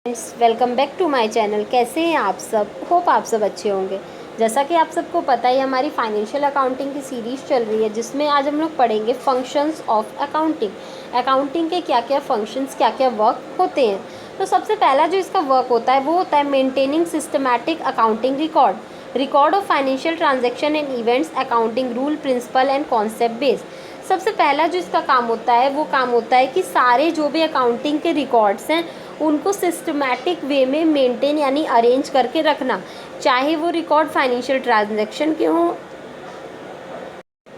Friends, welcome back to my channel. कैसे हैं आप सब? होप आप सब अच्छे होंगे। जैसा कि आप सबको पता है, हमारी फाइनेंशियल अकाउंटिंग की सीरीज़ चल रही है, जिसमें आज हम लोग पढ़ेंगे फंक्शंस ऑफ अकाउंटिंग। अकाउंटिंग के क्या क्या फंक्शंस, क्या क्या वर्क होते हैं। तो सबसे पहला जो इसका वर्क होता है वो होता है maintaining systematic accounting record of financial transaction and events, accounting rule, principle and concept based. सबसे पहला जो इसका काम होता है वो काम होता है कि सारे जो भी अकाउंटिंग के रिकॉर्ड्स हैं उनको सिस्टमैटिक वे में मेंटेन यानी अरेंज करके रखना, चाहे वो रिकॉर्ड फाइनेंशियल ट्रांजैक्शन के हों,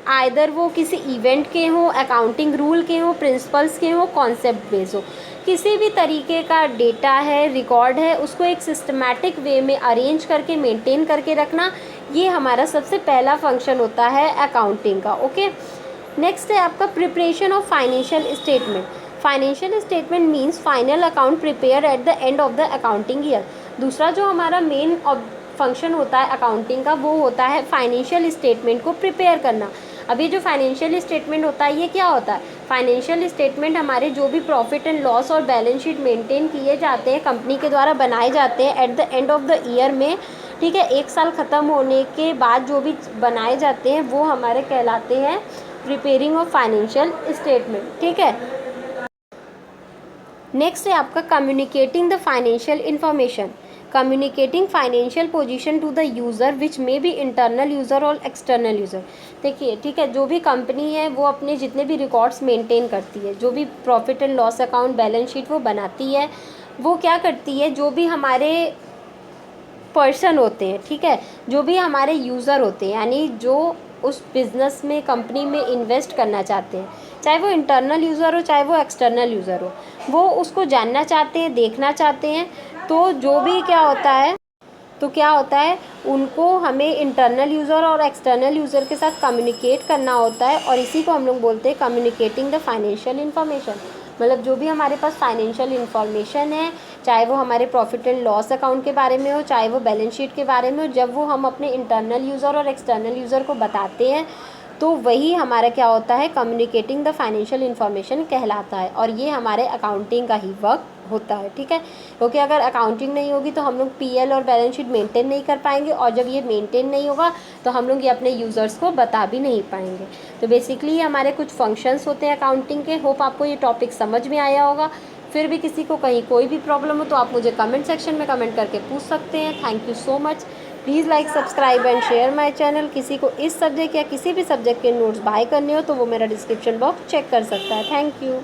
आइदर वो किसी इवेंट के हों, अकाउंटिंग रूल के हों, प्रिंसिपल्स के हों, कॉन्सेप्ट बेस हो, किसी भी तरीके का डेटा है, रिकॉर्ड है, उसको एक सिस्टमैटिक वे में अरेंज करके मेंटेन करके रखना, ये हमारा सबसे पहला फंक्शन होता है अकाउंटिंग का। ओके, नेक्स्ट है आपका preparation of financial statement. Financial statement means final account prepare at the end of the accounting year. दूसरा जो हमारा मेन फंक्शन होता है अकाउंटिंग का वो होता है फाइनेंशियल स्टेटमेंट को प्रिपेयर करना। अभी जो फाइनेंशियल स्टेटमेंट होता है ये क्या होता है? फाइनेंशियल स्टेटमेंट हमारे जो भी प्रॉफिट एंड लॉस और बैलेंस शीट मेंटेन किए जाते हैं, कंपनी के द्वारा बनाए जाते हैं at the end of the year में, ठीक है, एक साल ख़त्म होने के बाद जो भी बनाए जाते हैं वो हमारे कहलाते हैं प्रिपेयरिंग ऑफ फाइनेंशियल स्टेटमेंट। ठीक है, नेक्स्ट है आपका communicating the financial information. Communicating financial position to the user which may be internal user और एक्सटर्नल यूज़र। देखिए, ठीक है, जो भी कंपनी है वो अपने जितने भी रिकॉर्ड्स मेंटेन करती है, जो भी profit and loss account, balance sheet वो बनाती है, वो क्या करती है, जो भी हमारे पर्सन होते हैं, ठीक है, जो भी हमारे यूज़र होते हैं, यानी जो उस बिज़नेस में, कंपनी में इन्वेस्ट करना चाहते हैं, चाहे वो इंटरनल यूज़र हो चाहे वो एक्सटर्नल यूज़र हो, वो उसको जानना चाहते हैं, देखना चाहते हैं। तो जो भी क्या होता है उनको हमें इंटरनल यूज़र और एक्सटर्नल यूज़र के साथ कम्युनिकेट करना होता है, और इसी को हम लोग बोलते हैं कम्युनिकेटिंग द फाइनेंशियल इन्फॉर्मेशन। मतलब जो भी हमारे पास फाइनेंशियल इन्फॉर्मेशन है, चाहे वो हमारे प्रॉफिट एंड लॉस अकाउंट के बारे में हो, चाहे वो बैलेंस शीट के बारे में हो, जब वो हम अपने इंटरनल यूज़र और एक्सटर्नल यूज़र को बताते हैं तो वही हमारा क्या होता है, कम्युनिकेटिंग द फाइनेंशियल इन्फॉर्मेशन कहलाता है, और ये हमारे अकाउंटिंग का ही वर्क होता है। ठीक है, क्योंकि अगर अकाउंटिंग नहीं होगी तो हम लोग पीएल और बैलेंस शीट मेंटेन नहीं कर पाएंगे, और जब ये मेंटेन नहीं होगा तो हम लोग ये अपने यूज़र्स को बता भी नहीं पाएंगे। तो बेसिकली ये हमारे कुछ फंक्शंस होते हैं अकाउंटिंग के। होप आपको ये टॉपिक समझ में आया होगा। फिर भी किसी को कहीं कोई भी प्रॉब्लम हो तो आप मुझे कमेंट सेक्शन में कमेंट करके पूछ सकते हैं। Thank you so much. Please like, subscribe and share my channel. किसी को इस सब्जेक्ट या किसी भी सब्जेक्ट के नोट्स बाय करने हो तो वो मेरा डिस्क्रिप्शन बॉक्स चेक कर सकता है। Thank you.